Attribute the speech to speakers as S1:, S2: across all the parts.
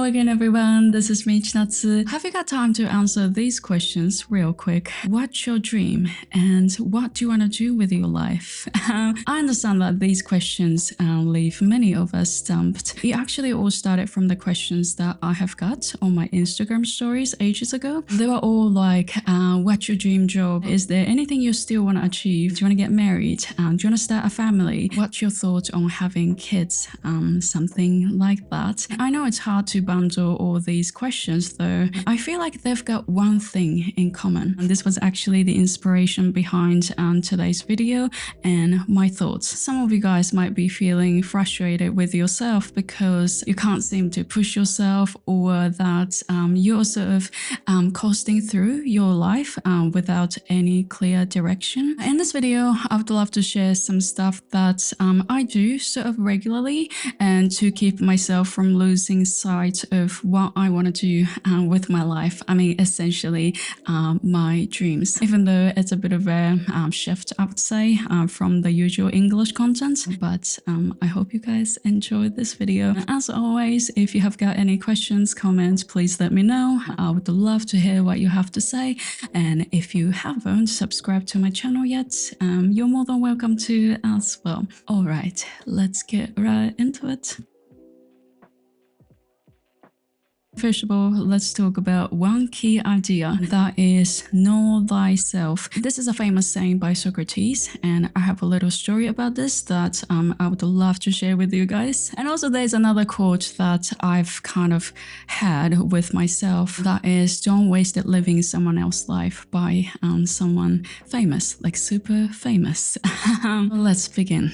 S1: again, everyone. This is me, Chinatsu. Have you got time to answer these questions real quick? What's your dream? And what do you want to do with your life? I understand that these questions leave many of us stumped. It actually all started from the questions that I have got on my Instagram stories ages ago. They were all like, what's your dream job? Is there anything you still want to achieve? Do you want to get married? Do you want to start a family? What's your thoughts on having kids? Something like that. I know it's hard to bundle all these questions though. I feel like they've got one thing in common. And this was actually the inspiration behind today's video and my thoughts. Some of you guys might be feeling frustrated with yourself because you can't seem to push yourself, or that you're sort of coasting through your life without any clear direction. In this video, I would love to share some stuff that I do sort of regularly, and to keep myself from losing sight of what I want to do with my life. I mean, essentially my dreams, even though it's a bit of a shift, I would say, from the usual English content. But I hope you guys enjoyed this video. As always, if you have got any questions, comments, please let me know. I would love to hear what you have to say. And if you haven't subscribed to my channel yet, you're more than welcome to as well. All right, let's get right into it. First of all, let's talk about one key idea, that is know thyself. This is a famous saying by Socrates, and I have a little story about this that I would love to share with you guys. And also there's another quote that I've kind of had with myself, that is, don't waste it living someone else's life, by someone famous, like super famous. Let's begin.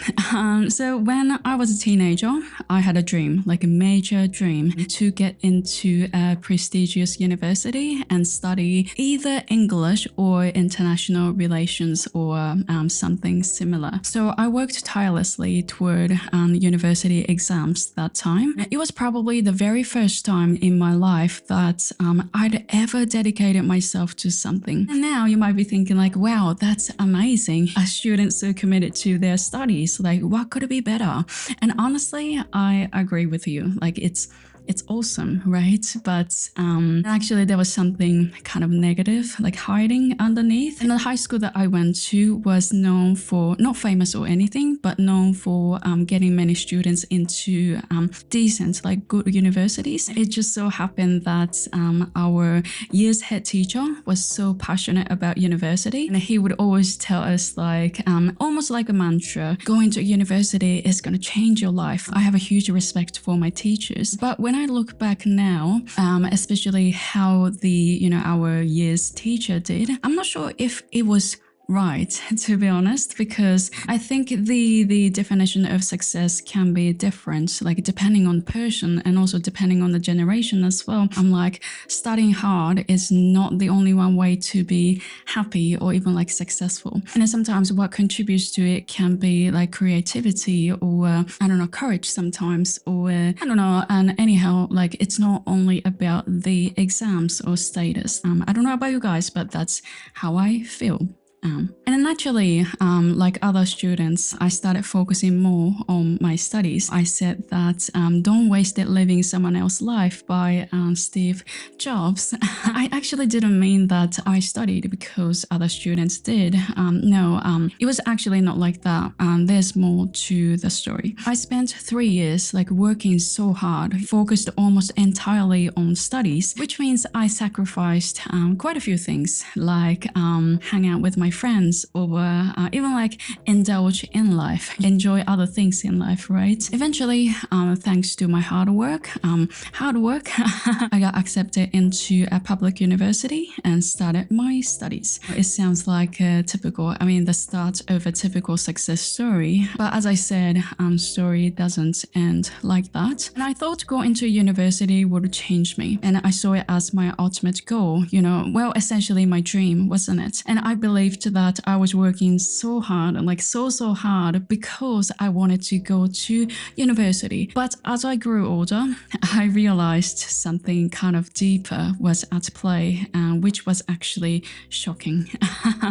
S1: So when I was a teenager, I had a dream, like a major dream, to get into a prestigious university and study either English or international relations or something similar. So I worked tirelessly toward university exams that time. It was probably the very first time in my life that I'd ever dedicated myself to something. And now you might be thinking like, wow, that's amazing. A student so committed to their studies, like what could it be better? And honestly, I agree with you. Like it's awesome, right? But actually there was something kind of negative, like hiding underneath. And the high school that I went to was known for, not famous or anything, but known for getting many students into decent, like good universities. It just so happened that our year's head teacher was so passionate about university, and he would always tell us like, almost like a mantra, going to university is going to change your life. I have a huge respect for my teachers. But when I look back now, especially how our year's teacher did, I'm not sure if it was right, to be honest, because I think the definition of success can be different, like depending on the person and also depending on the generation as well. I'm like, studying hard is not the only one way to be happy or even like successful. And then sometimes what contributes to it can be like creativity or I don't know, courage sometimes, or I don't know. And anyhow, like it's not only about the exams or status. I don't know about you guys, but that's how I feel. And naturally, like other students, I started focusing more on my studies. I said that don't waste it living someone else's life, by Steve Jobs. I actually didn't mean that I studied because other students did. No, it was actually not like that. There's more to the story. I spent 3 years like working so hard, focused almost entirely on studies, which means I sacrificed quite a few things, like hang out with my friends, or even like indulge in life, enjoy other things in life, right? Eventually, thanks to my hard work, I got accepted into a public university and started my studies. It sounds like the start of a typical success story. But as I said, story doesn't end like that. And I thought going to university would change me. And I saw it as my ultimate goal, essentially my dream, wasn't it? And I believed believed that I was working so hard, like so hard, because I wanted to go to university. But as I grew older, I realized something kind of deeper was at play, which was actually shocking.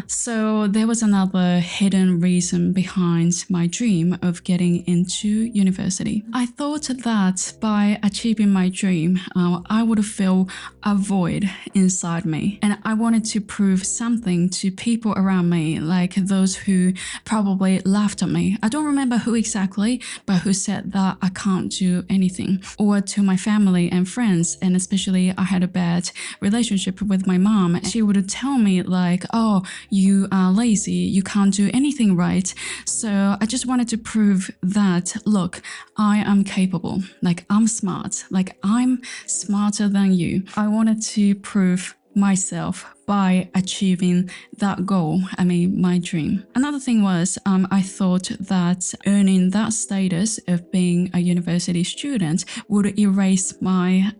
S1: So there was another hidden reason behind my dream of getting into university. I thought that by achieving my dream, I would feel a void inside me. And I wanted to prove something to people around me, like those who probably laughed at me. I don't remember who exactly, but who said that I can't do anything. Or to my family and friends, and especially I had a bad relationship with my mom. She would tell me like, oh, you are lazy, you can't do anything right. So I just wanted to prove that, look, I am capable, like I'm smart, like I'm smarter than you. I wanted to prove myself by achieving that goal, my dream. Another thing was, I thought that earning that status of being a university student would erase my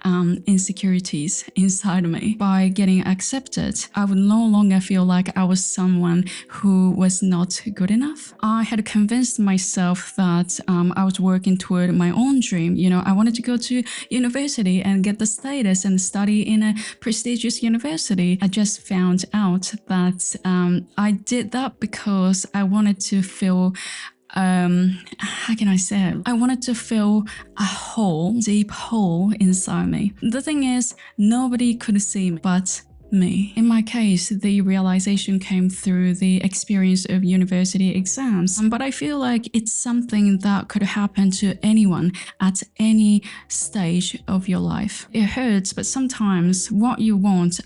S1: insecurities inside me. By getting accepted, I would no longer feel like I was someone who was not good enough. I had convinced myself that I was working toward my own dream. I wanted to go to university and get the status and study in a prestigious university. I just found out that I did that because I wanted to feel how can I say it? I wanted to feel a hole, deep hole inside me. The thing is, nobody could see me but me. In my case, the realization came through the experience of university exams, but I feel like it's something that could happen to anyone at any stage of your life. It hurts, but sometimes what you want,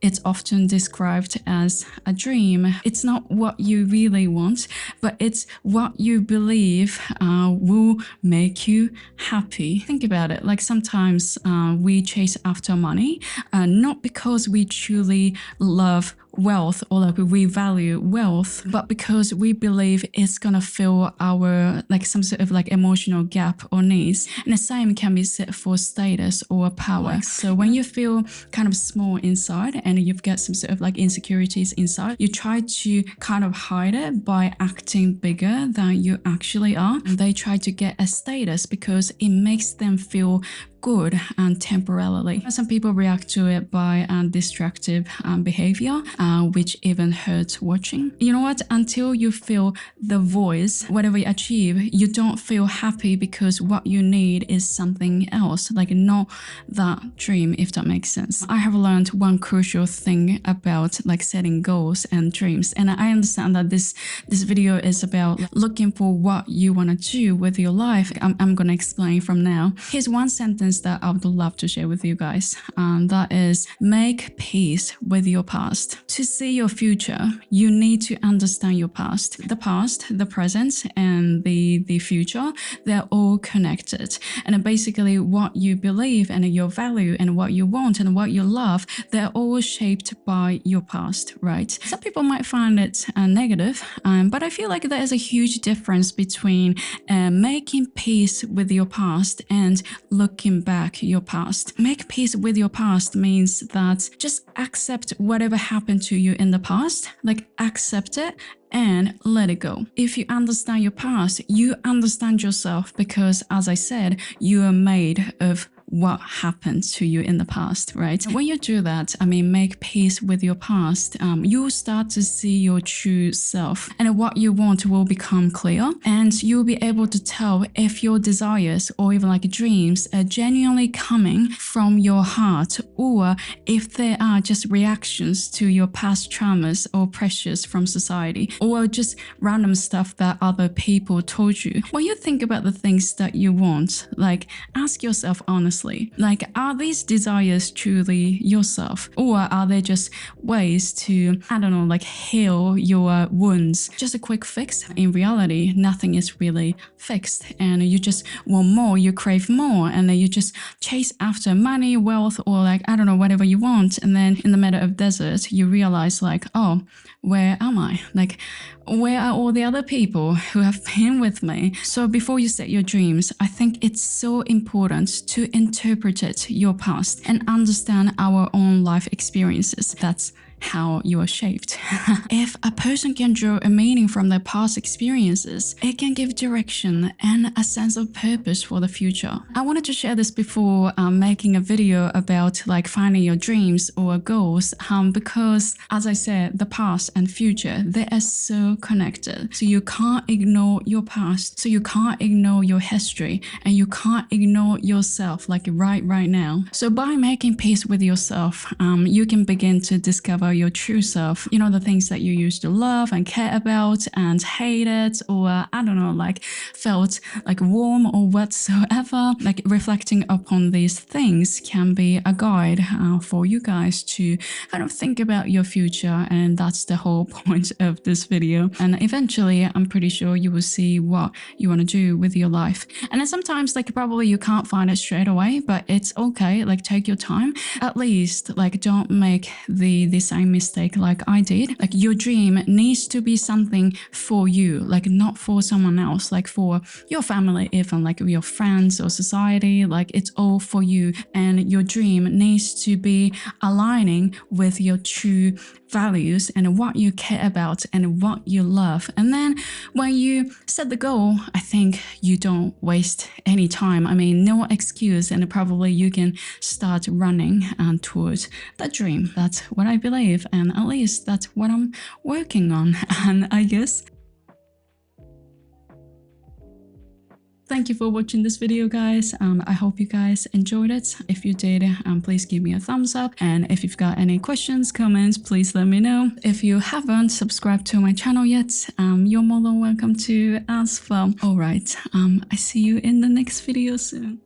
S1: it's often described as a dream. It's not what you really want, but it's what you believe will make you happy. Think about it. Like sometimes we chase after money, not because we truly love wealth or like we value wealth, but because we believe it's gonna fill our like some sort of like emotional gap or needs. And the same can be said for status or power. So when you feel kind of small inside and you've got some sort of like insecurities inside, you try to kind of hide it by acting bigger than you actually are. And they try to get a status because it makes them feel good and temporarily. Some people react to it by destructive behavior, which even hurts watching. You know what? Until you feel the voice, whatever you achieve, you don't feel happy because what you need is something else, like not that dream, if that makes sense. I have learned one crucial thing about like setting goals and dreams. And I understand that this video is about looking for what you want to do with your life. I'm going to explain from now. Here's one sentence that I would love to share with you guys. That is, make peace with your past. To see your future, you need to understand your past. The past, the present, and the future, they're all connected. And basically what you believe and your value and what you want and what you love, they're all shaped by your past, right? Some people might find it negative, but I feel like there is a huge difference between making peace with your past and looking back your past. Make peace with your past means that just accept whatever happened to you in the past, like accept it and let it go. If you understand your past, you understand yourself because, as I said, you are made of what happened to you in the past, right? When you do that, make peace with your past, you'll start to see your true self and what you want will become clear, and you'll be able to tell if your desires or even like dreams are genuinely coming from your heart or if they are just reactions to your past traumas or pressures from society or just random stuff that other people told you. When you think about the things that you want, like ask yourself honestly, like, are these desires truly yourself? Or are they just ways to, like heal your wounds? Just a quick fix. In reality, nothing is really fixed. And you just want more, you crave more. And then you just chase after money, wealth, or like, whatever you want. And then in the middle of desert, you realize like, oh, where am I? Like, where are all the other people who have been with me? So before you set your dreams, I think it's so important to interpret your past and understand our own life experiences. That's how you are shaped. If a person can draw a meaning from their past experiences, it can give direction and a sense of purpose for the future. I wanted to share this before making a video about like finding your dreams or goals because, as I said, the past and future, they are so connected. So you can't ignore your past, so you can't ignore your history, and you can't ignore yourself like right now. So by making peace with yourself, you can begin to discover your true self. You know, the things that you used to love and care about and hated, or I don't know, like felt like warm or whatsoever. Like reflecting upon these things can be a guide for you guys to kind of think about your future, and that's the whole point of this video. And eventually, I'm pretty sure you will see what you want to do with your life. And then sometimes, like probably you can't find it straight away, but it's okay. Like take your time. At least, like don't make the same mistake like I did. Like your dream needs to be something for you, like not for someone else, like for your family, even like your friends or society. Like it's all for you, and your dream needs to be aligning with your true values and what you care about and what you love. And then when you set the goal, I think you don't waste any time. I mean, no excuse, and probably you can start running towards that dream. That's what I believe, and at least that's what I'm working on. And I guess thank you for watching this video, guys. I hope you guys enjoyed it. If you did, please give me a thumbs up. And if you've got any questions, comments, please let me know. If you haven't subscribed to my channel yet, you're more than welcome to as well. All right, I see you in the next video soon.